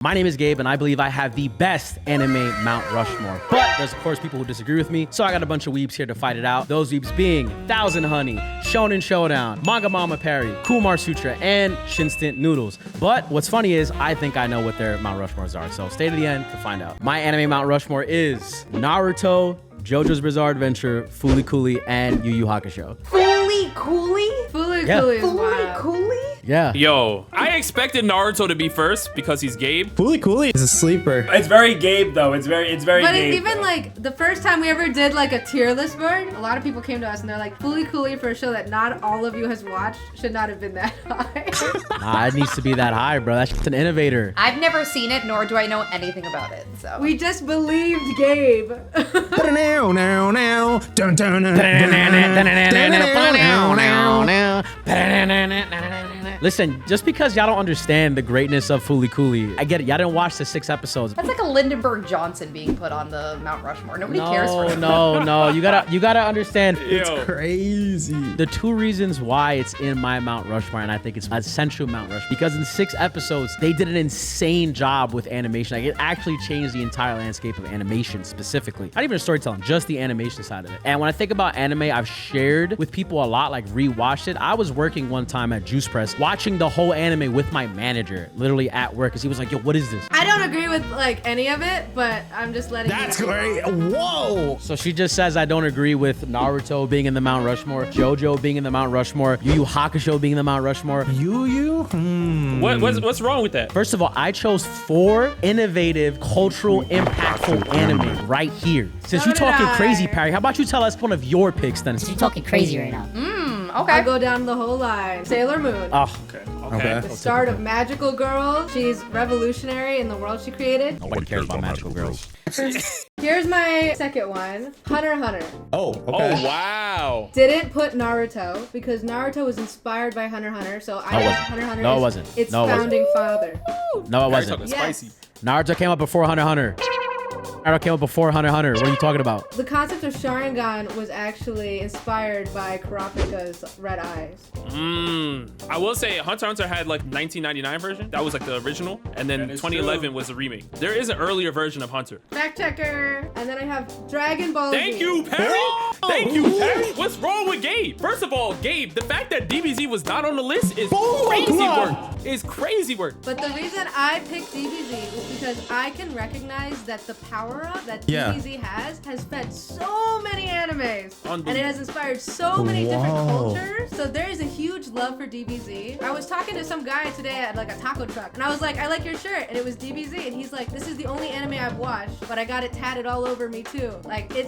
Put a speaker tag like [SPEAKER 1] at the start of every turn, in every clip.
[SPEAKER 1] My name is Gabe, and I believe I have the best anime Mount Rushmore. But there's, of course, people who disagree with me, so I got a bunch of weebs here to fight it out. Those weebs being Thousand Honey, Shonen Showdown, Manga Mama Perry, Kumar Sutra, and Shinstant Noodles. But what's funny is I think I know what their Mount Rushmores are, so stay to the end to find out. My anime Mount Rushmore is Naruto, JoJo's Bizarre Adventure, Fooly Cooly, and Yu Yu Hakusho.
[SPEAKER 2] Fooly Cooly? Fooly Cooly is
[SPEAKER 3] Fooly Cooly?
[SPEAKER 1] Yeah.
[SPEAKER 4] Yo, I expected Naruto to be first because he's Gabe.
[SPEAKER 3] Fooly Cooly is a sleeper.
[SPEAKER 5] It's very Gabe though. It's very
[SPEAKER 2] But
[SPEAKER 5] Gabe.
[SPEAKER 2] even
[SPEAKER 5] though.
[SPEAKER 2] like the first time we ever did like a tier list board, a lot of people came to us and they're like, Fooly Cooly for a show that not all of you has watched should not have been that high.
[SPEAKER 1] Nah, it needs to be that high, bro. That's just an innovator.
[SPEAKER 6] I've never seen it, nor do I know anything about it. So
[SPEAKER 2] We just believed Gabe.
[SPEAKER 1] Listen, just because y'all don't understand the greatness of Fooly Cooly, I get it. Y'all didn't watch the 6 episodes.
[SPEAKER 6] that's like a Lindenberg Johnson being put on the Mount Rushmore. Nobody cares for him.
[SPEAKER 1] No. You gotta understand.
[SPEAKER 4] Yo.
[SPEAKER 3] Crazy.
[SPEAKER 1] The 2 reasons why it's in my Mount Rushmore, and I think it's essential Mount Rushmore, because in 6 episodes, they did an insane job with animation. Like, it actually changed the entire landscape of animation specifically. Not even storytelling, just the animation side of it. And when I think about anime, I've shared with people a lot, like rewatched it. I was working one time at Juice Press, watching the whole anime with my manager, literally at work, because he was like, yo, what is this?
[SPEAKER 2] I don't agree with like any of it, but I'm just letting
[SPEAKER 3] That's
[SPEAKER 2] you know.
[SPEAKER 3] great. Whoa.
[SPEAKER 1] So she just says I don't agree with Naruto being in the Mount Rushmore, JoJo being in the Mount Rushmore, Yu Yu Hakusho being in the Mount Rushmore.
[SPEAKER 3] You?
[SPEAKER 4] What's wrong with that?
[SPEAKER 1] First of all, I chose 4 innovative, cultural, impactful anime right here. Since
[SPEAKER 2] So
[SPEAKER 1] you're
[SPEAKER 2] did
[SPEAKER 1] talking
[SPEAKER 2] I.
[SPEAKER 1] crazy, Perry, how about you tell us one of your picks then?
[SPEAKER 7] You're talking crazy right now.
[SPEAKER 6] Okay.
[SPEAKER 2] I go down the whole line. Sailor Moon.
[SPEAKER 1] Oh,
[SPEAKER 3] Okay.
[SPEAKER 2] The start of Magical Girl. She's revolutionary in the world she created.
[SPEAKER 1] nobody cares about magical girls.
[SPEAKER 2] Here's my second one. Hunter x Hunter.
[SPEAKER 3] Oh, okay.
[SPEAKER 4] Oh, wow.
[SPEAKER 2] Didn't put Naruto because Naruto was inspired by Hunter x Hunter. So I
[SPEAKER 1] No, it
[SPEAKER 2] think
[SPEAKER 1] wasn't.
[SPEAKER 2] Hunter x Hunter
[SPEAKER 1] No, it
[SPEAKER 2] is
[SPEAKER 1] wasn't.
[SPEAKER 2] its
[SPEAKER 1] No, it wasn't.
[SPEAKER 2] founding father.
[SPEAKER 1] No, it
[SPEAKER 4] Talking
[SPEAKER 1] wasn't.
[SPEAKER 2] Yes.
[SPEAKER 4] spicy.
[SPEAKER 1] Naruto came up before Hunter x Hunter. Naruto came up before Hunter x Hunter. What are you talking about?
[SPEAKER 2] The concept of Sharingan was actually inspired by Kurapika's red eyes.
[SPEAKER 4] I will say Hunter x Hunter had like 1999 version. That was like the original. And then
[SPEAKER 5] That is
[SPEAKER 4] 2011 was the remake. There is an earlier version of Hunter.
[SPEAKER 2] Fact checker. And then I have Dragon Ball Z.
[SPEAKER 4] Thank you, Perry. Thank you, Perry. What's wrong with Gabe? First of all, Gabe, the fact that DBZ was not on the list is crazy work. Is crazy work.
[SPEAKER 2] But the reason I picked DBZ is because I can recognize that the power-up that
[SPEAKER 3] Yeah.
[SPEAKER 2] DBZ has fed so many animes. And it has inspired so many different
[SPEAKER 3] Whoa.
[SPEAKER 2] cultures. So there is a huge love for DBZ. I was talking to some guy today at like a taco truck, and I was like, I like your shirt, and it was DBZ, and he's like, this is the only anime I've watched, but I got it tatted all over me too. Like, it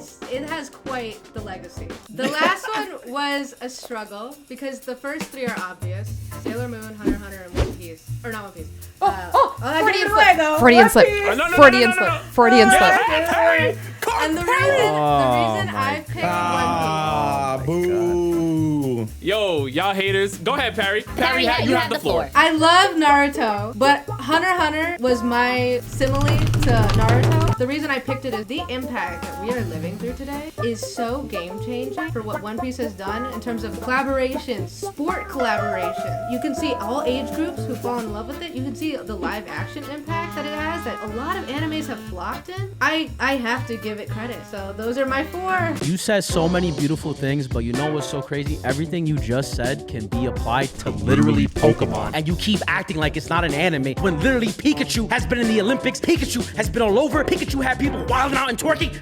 [SPEAKER 2] has quite the legacy. The last one was a struggle because the first 3 are obvious: Sailor Moon, Hunter x Hunter, and One Piece. Or not One Piece. I gave
[SPEAKER 6] Freudian
[SPEAKER 2] it away
[SPEAKER 6] slip.
[SPEAKER 2] though.
[SPEAKER 6] Freudian
[SPEAKER 2] One
[SPEAKER 6] slip.
[SPEAKER 2] Piece.
[SPEAKER 4] No.
[SPEAKER 6] Freudian slip. Freudian slip.
[SPEAKER 4] Perry,
[SPEAKER 2] And the reason
[SPEAKER 3] my
[SPEAKER 2] I picked One
[SPEAKER 3] Ah, boo.
[SPEAKER 4] Yo, y'all haters. Go ahead, Perry. Perry, you have the floor.
[SPEAKER 2] Piece. I love Naruto, but Hunter x Hunter was my simile to Naruto. The reason I picked it is the impact that we are living through today is so game-changing for what One Piece has done in terms of collaboration, sport collaboration. You can see all age groups who fall in love with it. You can see the live-action impact that it has that a lot of animes have flopped in. I have to give it credit. So those are my 4.
[SPEAKER 1] You said so many beautiful things, but you know what's so crazy? Everything you just said can be applied to literally Pokemon. And you keep acting like it's not an anime when literally Pikachu has been in the Olympics. Pikachu has been all over. Pikachu had people wilding out and twerking.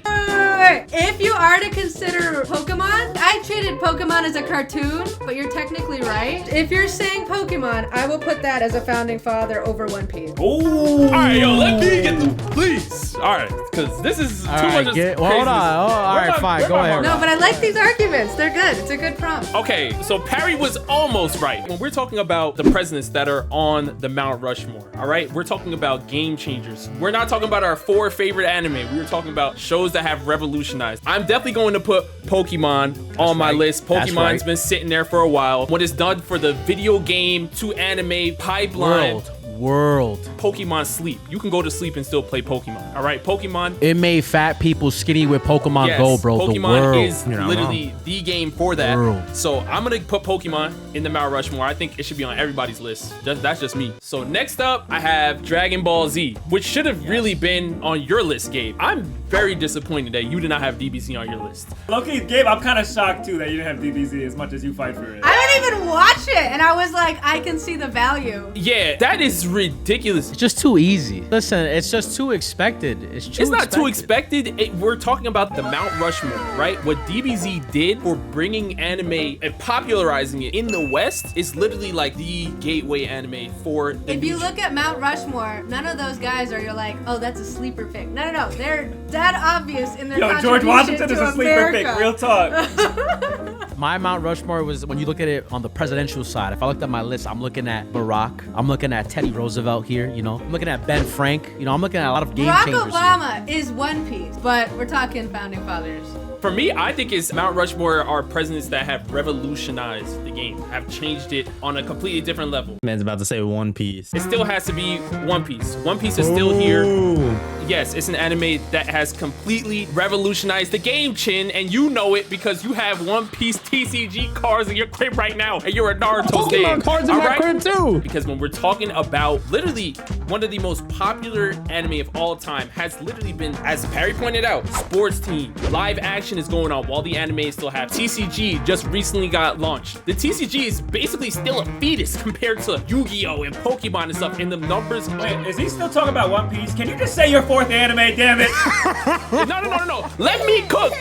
[SPEAKER 2] If you are to consider Pokemon, I treated Pokemon as a cartoon, but you're technically right. If you're saying Pokemon, I will put that as a founding father over One Piece.
[SPEAKER 4] All right, yo, let me get the please. All right, because this is too much.
[SPEAKER 1] Hold on. All right, fine. Go ahead.
[SPEAKER 2] No, but I like these arguments. They're good. It's a good prompt.
[SPEAKER 4] Okay, so Perry was almost right. When we're talking about the presidents that are on the Mount Rushmore, all right, we're talking about game changers. We're not talking about our 4 favorite anime. We were talking about shows that have revolutionized. I'm definitely going to put Pokemon on my list. Pokemon's been sitting there for a while. What it's done for the video game to anime pipeline.
[SPEAKER 1] world.
[SPEAKER 4] Pokemon Sleep. You can go to sleep and still play Pokemon. All right, Pokemon.
[SPEAKER 1] It made fat people skinny with Pokemon
[SPEAKER 4] Yes,
[SPEAKER 1] Go, bro.
[SPEAKER 4] Pokemon
[SPEAKER 1] the world.
[SPEAKER 4] is literally the game for that.
[SPEAKER 1] World.
[SPEAKER 4] So I'm gonna put Pokemon in the Mount Rushmore. I think it should be on everybody's list. That's just me. So next up, I have Dragon Ball Z, which should have really been on your list, Gabe. I'm very disappointed that you did not have DBZ on your list.
[SPEAKER 5] Loki, Gabe, I'm kind of shocked too that you didn't have DBZ as much as you fight for it.
[SPEAKER 2] I don't even watch it, and I was like, I can see the value.
[SPEAKER 4] Yeah, that is ridiculous.
[SPEAKER 1] It's just too easy. Listen, it's just too expected. It's
[SPEAKER 4] Not too expected. We're talking about the Mount Rushmore, right? What DBZ did for bringing anime and popularizing it in the West is literally like the gateway anime for the
[SPEAKER 2] If you look at Mount Rushmore, none of those guys are you're like, oh, that's a sleeper pick. No. They're that obvious in their
[SPEAKER 5] Yo, George
[SPEAKER 2] contribution
[SPEAKER 5] Washington
[SPEAKER 2] to
[SPEAKER 5] is a sleeper
[SPEAKER 2] America.
[SPEAKER 5] pick. Real talk.
[SPEAKER 1] My Mount Rushmore was, when you look at it on the presidential side, if I looked at my list, I'm looking at Barack. I'm looking at Teddy Roosevelt here, you know. I'm looking at Ben Frank. You know, I'm looking at a lot of game
[SPEAKER 2] Barack
[SPEAKER 1] changers here.
[SPEAKER 2] Obama is One Piece, but we're talking founding fathers.
[SPEAKER 4] For me, I think it's Mount Rushmore are presidents that have revolutionized the game, have changed it on a completely different level.
[SPEAKER 3] Man's about to say One Piece.
[SPEAKER 4] It still has to be One Piece. One Piece is still here. Yes, it's an anime that has completely revolutionized the game, Chin, and you know it because you have One Piece TCG cards in your crib right now, and you're a Naruto fan.
[SPEAKER 3] Pokemon cards in
[SPEAKER 4] All
[SPEAKER 3] my
[SPEAKER 4] right?
[SPEAKER 3] crib too.
[SPEAKER 4] Because when we're talking about literally one of the most popular anime of all time has literally been, as Perry pointed out, sports team. Live action is going on while the anime still have. TCG just recently got launched. The TCG is basically still a fetus compared to Yu-Gi-Oh! And Pokemon and stuff. And the numbers.
[SPEAKER 5] Wait, is he still talking about One Piece? Can you just say your fourth anime, damn it?
[SPEAKER 4] No. Let me cook.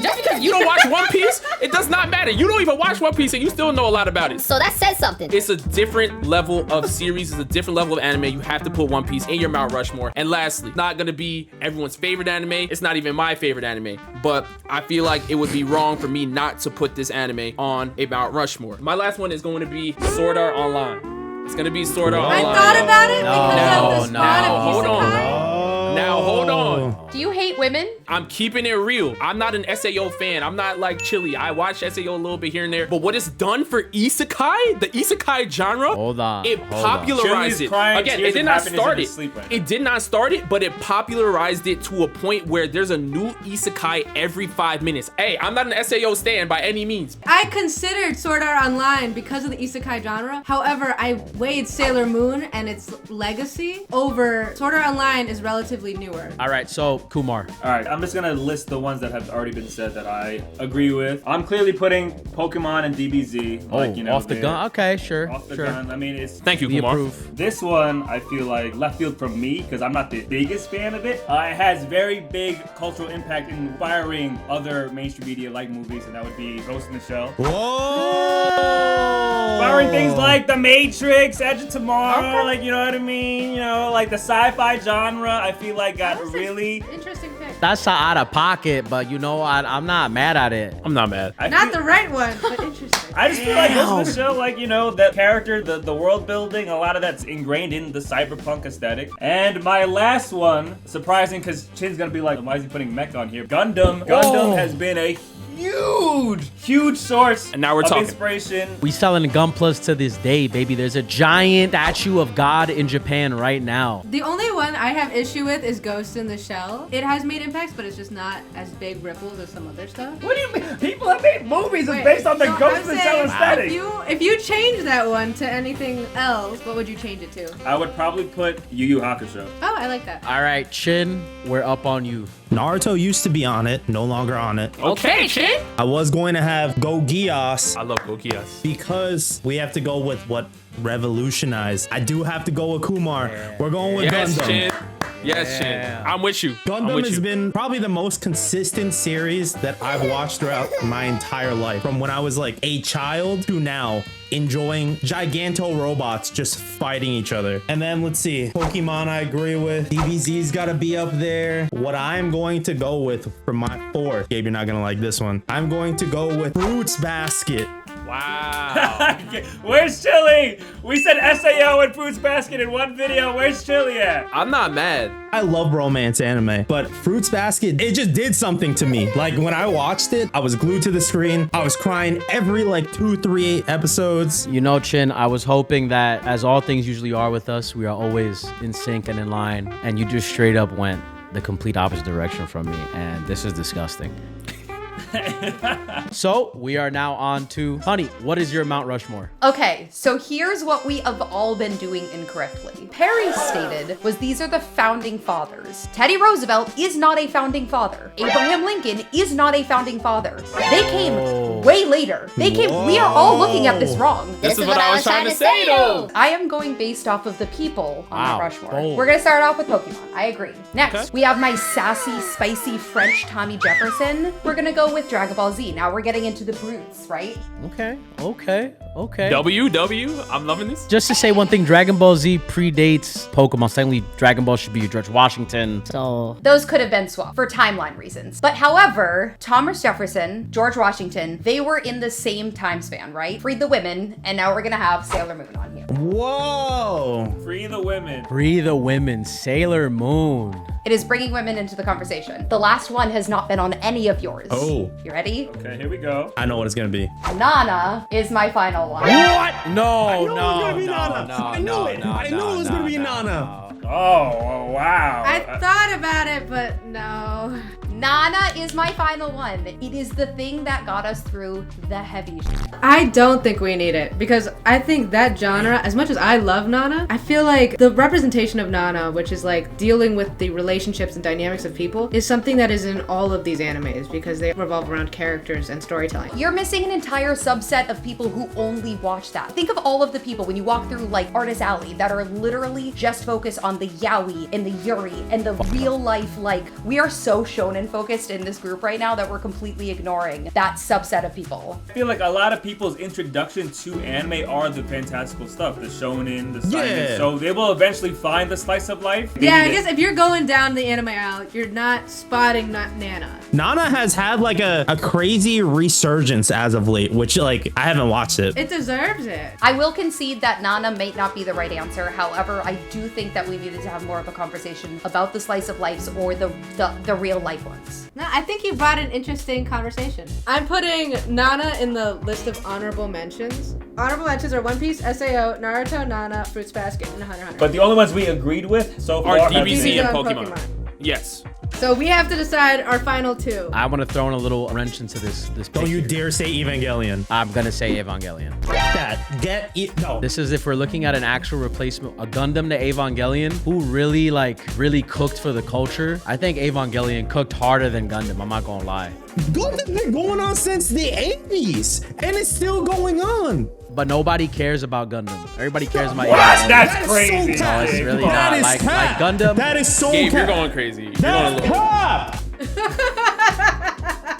[SPEAKER 4] Just because you don't watch One Piece, it does not matter. You don't even watch One Piece and you still know a lot about it.
[SPEAKER 7] So that says something.
[SPEAKER 4] It's a different level of series. It's a different level of anime. You have to put One Piece in your Mount Rushmore. And lastly, not gonna be everyone's favorite anime. It's not even my favorite anime. But I feel like it would be wrong for me not to put this anime on a Mount Rushmore. My last one is going to be Sword Art Online. It's gonna be Sword Art
[SPEAKER 2] I
[SPEAKER 4] Online.
[SPEAKER 2] thought about it because of the
[SPEAKER 1] No,
[SPEAKER 2] spot
[SPEAKER 1] no,
[SPEAKER 2] of
[SPEAKER 4] hold on.
[SPEAKER 2] Isekai.
[SPEAKER 4] Now hold on.
[SPEAKER 6] Do you hate women?
[SPEAKER 4] I'm keeping it real. I'm not an SAO fan. I'm not like Chili. I watch SAO a little bit here and there. But what it's done for Isekai, the Isekai genre,
[SPEAKER 1] Hold on,
[SPEAKER 4] it
[SPEAKER 1] hold on.
[SPEAKER 4] popularized
[SPEAKER 5] Chili's
[SPEAKER 4] it.
[SPEAKER 5] crying
[SPEAKER 4] Again,
[SPEAKER 5] tears
[SPEAKER 4] it did
[SPEAKER 5] of
[SPEAKER 4] not
[SPEAKER 5] happiness
[SPEAKER 4] start
[SPEAKER 5] in
[SPEAKER 4] it.
[SPEAKER 5] his sleep right now.
[SPEAKER 4] It did not start it, but it popularized it to a point where there's a new Isekai every 5 minutes. Hey, I'm not an SAO stan by any means.
[SPEAKER 2] I considered Sword Art Online because of the isekai genre. However, I weighed Sailor Moon and its legacy over Sword Art Online is relatively newer.
[SPEAKER 1] All right, so Kumar.
[SPEAKER 5] All right, I'm just gonna list the ones that have already been said that I agree with. I'm clearly putting Pokemon and DBZ.
[SPEAKER 1] Off the
[SPEAKER 5] they're
[SPEAKER 1] gun. Okay, sure.
[SPEAKER 5] Off the
[SPEAKER 1] sure.
[SPEAKER 5] gun. I mean, it's
[SPEAKER 4] Thank you,
[SPEAKER 1] We
[SPEAKER 4] Kumar.
[SPEAKER 1] approve.
[SPEAKER 5] this one. I feel like left field from me because I'm not the biggest fan of it. It has very big cultural impact in inspiring other mainstream media like movies, and that would be Ghost in the Shell.
[SPEAKER 3] Whoa!
[SPEAKER 5] Inspiring things like The Matrix, Edge of Tomorrow, like, you know what I mean? You know, like the sci-fi genre, I feel like got
[SPEAKER 2] That's
[SPEAKER 5] really...
[SPEAKER 2] interesting pick.
[SPEAKER 1] That's out of pocket, but you know, I'm not mad at it.
[SPEAKER 4] I'm not mad.
[SPEAKER 2] Not the right one, but interesting.
[SPEAKER 5] I just feel like Ghost in the Shell, like, you know, that character, the world building, a lot of that's ingrained in the cyberpunk aesthetic. And my last one, surprising because Chin's gonna be like, why is he putting mech on here? Gundam. Gundam has been a huge source
[SPEAKER 4] And now we're
[SPEAKER 5] of
[SPEAKER 4] talking.
[SPEAKER 5] inspiration.
[SPEAKER 1] We selling Gunplas to this day, baby. There's a giant statue of God in Japan right now.
[SPEAKER 2] The only one I have issue with is Ghost in the Shell. It has made impacts, but it's just not as big ripples as some other stuff.
[SPEAKER 5] What do you mean? People have made movies that's
[SPEAKER 2] Wait,
[SPEAKER 5] based on the
[SPEAKER 2] so
[SPEAKER 5] Ghost
[SPEAKER 2] I'm
[SPEAKER 5] in the
[SPEAKER 2] saying,
[SPEAKER 5] Shell aesthetic.
[SPEAKER 2] If you change that one to anything else, what would you change it to?
[SPEAKER 5] I would probably put Yu Yu Hakusho.
[SPEAKER 2] Oh, I like that.
[SPEAKER 1] All right, Chin, we're up on you.
[SPEAKER 3] Naruto used to be on it, no longer on it.
[SPEAKER 4] Okay, Chin.
[SPEAKER 3] I was going to have Go Geass
[SPEAKER 4] I love Gokias.
[SPEAKER 3] because we have to go with what revolutionized. I do have to go with Kumar. We're going with
[SPEAKER 4] Yes,
[SPEAKER 3] Gundam.
[SPEAKER 4] Chin. Yes, Chin. I'm with you. I'm
[SPEAKER 3] Gundam
[SPEAKER 4] with
[SPEAKER 3] has
[SPEAKER 4] you.
[SPEAKER 3] been probably the most consistent series that I've watched throughout my entire life. From when I was like a child to now, enjoying giganto robots just fighting each other. And then let's see, Pokemon I agree with. DBZ's gotta be up there. What I'm going to go with for my fourth, Gabe, you're not gonna like this one. I'm going to go with Fruits Basket.
[SPEAKER 4] Wow.
[SPEAKER 5] Where's Chili? We said SAO and Fruits Basket in one video. Where's Chili at?
[SPEAKER 4] I'm not mad.
[SPEAKER 3] I love romance anime, but Fruits Basket, it just did something to me. Like when I watched it, I was glued to the screen. I was crying every like 2-3 episodes. moods.
[SPEAKER 1] You know, Chin, I was hoping that, as all things usually are with us, we are always in sync and in line, and you just straight up went the complete opposite direction from me, and this is disgusting. So we are now on to Honey. What is your Mount Rushmore?
[SPEAKER 6] Okay, so here's what we have all been doing incorrectly. Perry stated was these are the founding fathers. Teddy Roosevelt is not a founding father. Abraham Lincoln is not a founding father. They came way later. We are all looking at this wrong.
[SPEAKER 4] This is what I was trying to say, though.
[SPEAKER 6] I am going based off of the people on
[SPEAKER 1] Wow,
[SPEAKER 6] Mount Rushmore.
[SPEAKER 1] bold.
[SPEAKER 6] We're gonna start off with Pokemon. I agree. Next,
[SPEAKER 4] Okay.
[SPEAKER 6] we have my sassy, spicy French Tommy Jefferson. We're gonna go with Dragon Ball Z. Now we're getting into the brutes, right?
[SPEAKER 1] Okay.
[SPEAKER 4] W, I'm loving this.
[SPEAKER 1] Just to say one thing, Dragon Ball Z predates Pokemon. Secondly, Dragon Ball should be your George Washington. So
[SPEAKER 6] Those could have been swapped for timeline reasons. But however, Thomas Jefferson, George Washington, they were in the same time span, right? Freed the women, and now we're gonna have Sailor Moon on here.
[SPEAKER 3] Whoa.
[SPEAKER 5] Free the women.
[SPEAKER 1] Free the women, Sailor Moon.
[SPEAKER 6] It is bringing women into the conversation. The last one has not been on any of yours.
[SPEAKER 3] Oh.
[SPEAKER 6] You ready?
[SPEAKER 5] Okay, here we go.
[SPEAKER 3] I know what it's gonna be.
[SPEAKER 6] Nana is my final one.
[SPEAKER 1] What? No,
[SPEAKER 3] I knew it was
[SPEAKER 1] no,
[SPEAKER 3] gonna be
[SPEAKER 1] no,
[SPEAKER 3] Nana.
[SPEAKER 1] no,
[SPEAKER 3] I knew
[SPEAKER 1] no,
[SPEAKER 3] it.
[SPEAKER 1] no,
[SPEAKER 3] I knew
[SPEAKER 1] no,
[SPEAKER 3] it was
[SPEAKER 1] no,
[SPEAKER 3] gonna be
[SPEAKER 1] no,
[SPEAKER 3] Nana.
[SPEAKER 5] Oh, wow.
[SPEAKER 2] I thought about it, but no.
[SPEAKER 6] Nana is my final one. It is the thing that got us through the heavy shit.
[SPEAKER 2] I don't think we need it because I think that genre, as much as I love Nana, I feel like the representation of Nana, which is like dealing with the relationships and dynamics of people, is something that is in all of these animes because they revolve around characters and storytelling.
[SPEAKER 6] You're missing an entire subset of people who only watch that. Think of all of the people when you walk through like Artist Alley that are literally just focused on the yaoi and the yuri and the real life. Like, we are so shonen focused in this group right now that we're completely ignoring that subset of people.
[SPEAKER 5] I feel like a lot of people's introduction to anime are the fantastical stuff, the shonen, the seinen.
[SPEAKER 3] Yeah.
[SPEAKER 5] So they will eventually find the slice of life. They
[SPEAKER 2] Yeah, I
[SPEAKER 5] need
[SPEAKER 2] guess
[SPEAKER 5] it.
[SPEAKER 2] if you're going down the anime aisle, you're not spotting Nana.
[SPEAKER 3] Nana has had like a crazy resurgence as of late, which like I haven't watched it.
[SPEAKER 2] It deserves it.
[SPEAKER 6] I will concede that Nana may not be the right answer. However, I do think that we needed to have more of a conversation about the slice of lives or the real life ones.
[SPEAKER 2] No, I think you brought an interesting conversation. I'm putting Nana in the list of honorable mentions. Honorable mentions are One Piece, SAO, Naruto, Nana, Fruits Basket, and Hunter x Hunter.
[SPEAKER 5] But the only ones we agreed with so far
[SPEAKER 4] Are
[SPEAKER 5] have
[SPEAKER 4] DBZ
[SPEAKER 5] been-
[SPEAKER 4] and
[SPEAKER 2] on
[SPEAKER 4] Pokemon. Yes.
[SPEAKER 2] So we have to decide our final two.
[SPEAKER 1] I want to throw in a little wrench into this.
[SPEAKER 3] Don't you
[SPEAKER 1] picture.
[SPEAKER 3] dare say Evangelion.
[SPEAKER 1] I'm gonna say Evangelion.
[SPEAKER 3] No.
[SPEAKER 1] This is if we're looking at an actual replacement, a Gundam to Evangelion, who really cooked for the culture. I think Evangelion cooked harder than Gundam. I'm not gonna lie.
[SPEAKER 3] Gundam's been going on since the 80s, and it's still going on.
[SPEAKER 1] But nobody cares about Gundam. Everybody cares about
[SPEAKER 5] What?
[SPEAKER 1] Evangelion.
[SPEAKER 5] That's
[SPEAKER 3] is
[SPEAKER 5] crazy.
[SPEAKER 3] So cap.
[SPEAKER 1] No, it's really
[SPEAKER 3] That
[SPEAKER 1] not.
[SPEAKER 3] is
[SPEAKER 1] Like
[SPEAKER 3] cap.
[SPEAKER 1] Gundam.
[SPEAKER 3] That is so
[SPEAKER 4] Gabe, you're
[SPEAKER 3] cap.
[SPEAKER 4] going crazy. You're going a
[SPEAKER 3] That's
[SPEAKER 4] little.
[SPEAKER 3] cap.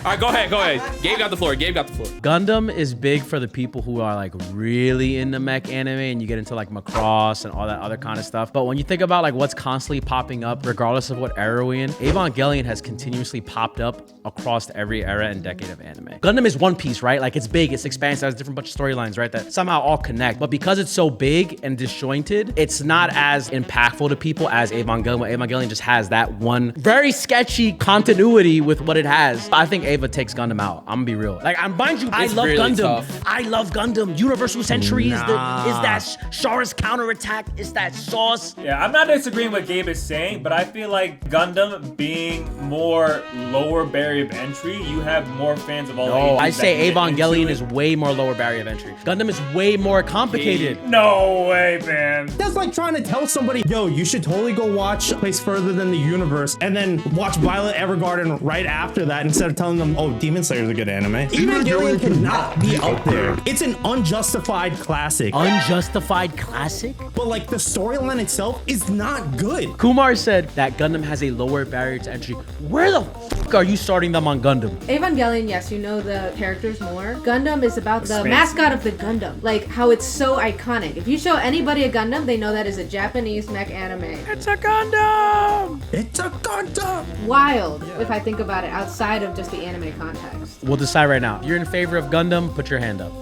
[SPEAKER 4] All right, go ahead. Gabe got the floor.
[SPEAKER 1] Gundam is big for the people who are like really into mech anime, and you get into like Macross and all that other kind of stuff. But when you think about like what's constantly popping up, regardless of what era we're in, Evangelion has continuously popped up across every era and decade of anime. Gundam is One Piece, right? Like it's big, it's expansive, has different bunch of storylines, right? That somehow all connect. But because it's so big and disjointed, it's not as impactful to people as Evangelion. Evangelion just has that one very sketchy continuity with what it has. I think Eva takes Gundam out. I'm gonna be real. Like, mind you, I
[SPEAKER 4] It's
[SPEAKER 1] love
[SPEAKER 4] really
[SPEAKER 1] Gundam.
[SPEAKER 4] tough.
[SPEAKER 1] I love Gundam. Universal Century is
[SPEAKER 3] Nah.
[SPEAKER 1] that Shara's counterattack. Is that sauce?
[SPEAKER 5] Yeah, I'm not disagreeing with what Gabe is saying, but I feel like Gundam being more lower barrier of entry, you have more fans of all
[SPEAKER 1] No,
[SPEAKER 5] ages
[SPEAKER 1] I
[SPEAKER 5] that
[SPEAKER 1] say
[SPEAKER 5] can get
[SPEAKER 1] Evangelion
[SPEAKER 5] into
[SPEAKER 1] is
[SPEAKER 5] it.
[SPEAKER 1] way more lower barrier of entry. Gundam is way more complicated.
[SPEAKER 5] No way, man.
[SPEAKER 3] That's like trying to tell somebody, yo, you should totally go watch A Place Further Than the Universe and then watch Violet Evergarden right after that instead of telling them, oh, Demon Slayer's a good anime. Evangelion cannot be out there. It's an unjustified classic.
[SPEAKER 1] Unjustified classic?
[SPEAKER 3] But like the storyline itself is not good.
[SPEAKER 1] Kumar said that Gundam has a lower barrier to entry. Where the fuck are you starting them on Gundam?
[SPEAKER 2] Evangelion, yes, you know the characters more. Gundam is about the
[SPEAKER 5] Space.
[SPEAKER 2] mascot of the Gundam. Like how it's so iconic. If you show anybody a Gundam, they know that is a Japanese mech anime.
[SPEAKER 1] It's a Gundam!
[SPEAKER 3] It's a Gundam.
[SPEAKER 2] Wild, if I think about it, outside of just the anime context.
[SPEAKER 1] We'll decide right now. If you're in favor of Gundam, put your hand up.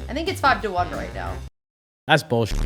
[SPEAKER 6] I think it's 5-1 right now.
[SPEAKER 1] That's bullshit.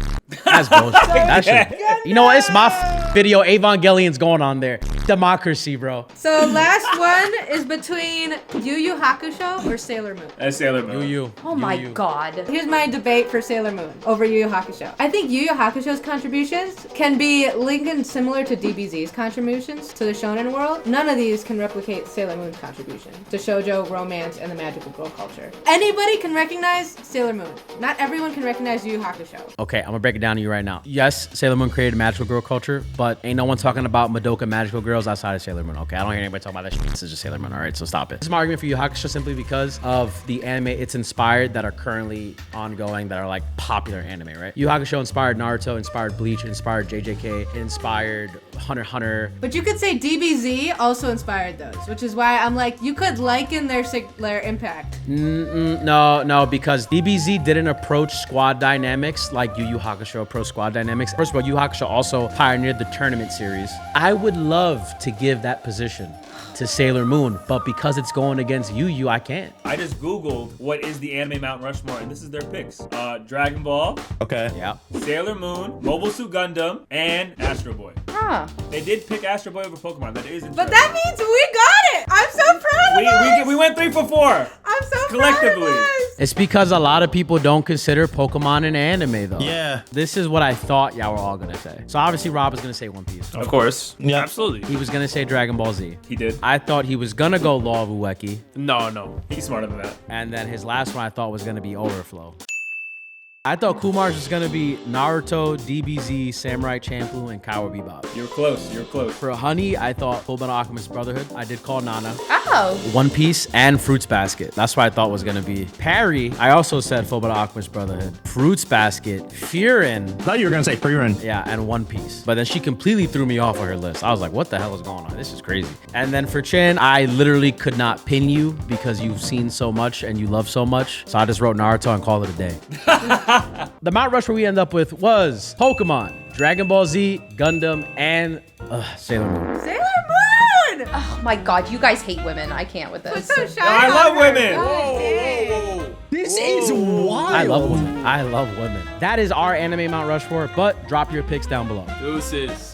[SPEAKER 1] That's bullshit. That shit. You know what? It's my video. Evangelion's going on there. Democracy, bro.
[SPEAKER 2] So last one is between Yu Yu Hakusho or Sailor Moon.
[SPEAKER 5] Sailor Moon.
[SPEAKER 1] You.
[SPEAKER 6] Oh my god.
[SPEAKER 2] Here's my debate for Sailor Moon over Yu Yu Hakusho. I think Yu Yu Hakusho's contributions can be linked and similar to DBZ's contributions to the shonen world. None of these can replicate Sailor Moon's contribution to shoujo, romance, and the magical girl culture. Anybody can recognize Sailor Moon. Not everyone can recognize Yu Yu Hakusho.
[SPEAKER 1] Okay, I'm gonna break it down to you right now. Yes, Sailor Moon created magical girl culture, but ain't no one talking about Madoka magical girls outside of Sailor Moon, okay? I don't hear anybody talking about that shit. This is just Sailor Moon, all right? So stop it. This is my argument for Yu Yu Hakusho simply because of the anime it's inspired that are currently ongoing, that are like popular anime, right? Yu Yu Hakusho inspired Naruto, inspired Bleach, inspired JJK, inspired Hunter x Hunter.
[SPEAKER 2] But you could say DBZ also inspired those, which is why I'm like, you could liken their impact.
[SPEAKER 1] No, because DBZ didn't approach squad dynamics like Yu Yu Hakusho approached squad dynamics. First of all, Yu Yu Hakusho also pioneered the tournament series. I would love to give that position to Sailor Moon, but because it's going against Yu Yu, I can't.
[SPEAKER 5] I just Googled what is the anime Mount Rushmore, and this is their picks. Dragon Ball,
[SPEAKER 3] Okay.
[SPEAKER 1] Yeah.
[SPEAKER 5] Sailor Moon, Mobile Suit Gundam, and Astro Boy.
[SPEAKER 6] Huh.
[SPEAKER 5] They did pick Astro Boy over Pokemon. That is interesting.
[SPEAKER 2] But that means we got it! I'm so proud of us!
[SPEAKER 5] we went 3 for 4.
[SPEAKER 2] I'm so
[SPEAKER 5] collectively.
[SPEAKER 2] proud of us!
[SPEAKER 1] It's because a lot of people don't consider Pokemon an anime, though.
[SPEAKER 3] Yeah.
[SPEAKER 1] This is what I thought y'all were all gonna say. So obviously Rob was gonna say One Piece.
[SPEAKER 4] Of course.
[SPEAKER 3] Yeah.
[SPEAKER 4] Absolutely.
[SPEAKER 1] He was gonna say Dragon Ball Z.
[SPEAKER 5] He did.
[SPEAKER 1] I thought he was gonna go Law of Ueki,
[SPEAKER 4] No.
[SPEAKER 5] He's smarter than that.
[SPEAKER 1] and then his last one I thought was gonna be Overflow. I thought Kumar's was gonna be Naruto, DBZ, Samurai Champloo, and Cowboy Bebop.
[SPEAKER 5] You're close. You're close.
[SPEAKER 1] For Honey, I thought Fullmetal Alchemist Brotherhood. I did call Nana.
[SPEAKER 6] Oh.
[SPEAKER 1] One Piece and Fruits Basket. That's what I thought was gonna be. Parry, I also said Fullmetal Alchemist Brotherhood. Fruits Basket, Furin,
[SPEAKER 3] I thought you were gonna say Frieren.
[SPEAKER 1] yeah, and One Piece. But then she completely threw me off of her list. I was like, what the hell is going on? This is crazy. And then for Chin, I literally could not pin you because you've seen so much and you love so much. So I just wrote Naruto and called it a day. The Mount Rushmore we end up with was Pokemon, Dragon Ball Z, Gundam, and Sailor Moon.
[SPEAKER 2] Sailor Moon!
[SPEAKER 6] Oh my god, you guys hate women. I can't with
[SPEAKER 2] Put
[SPEAKER 6] this.
[SPEAKER 2] some shine
[SPEAKER 5] I
[SPEAKER 2] on
[SPEAKER 5] love
[SPEAKER 2] her.
[SPEAKER 5] women.
[SPEAKER 2] God dang.
[SPEAKER 3] This is wild.
[SPEAKER 1] I love women. I love women. That is our anime Mount Rushmore, but drop your picks down below.
[SPEAKER 4] Deuces.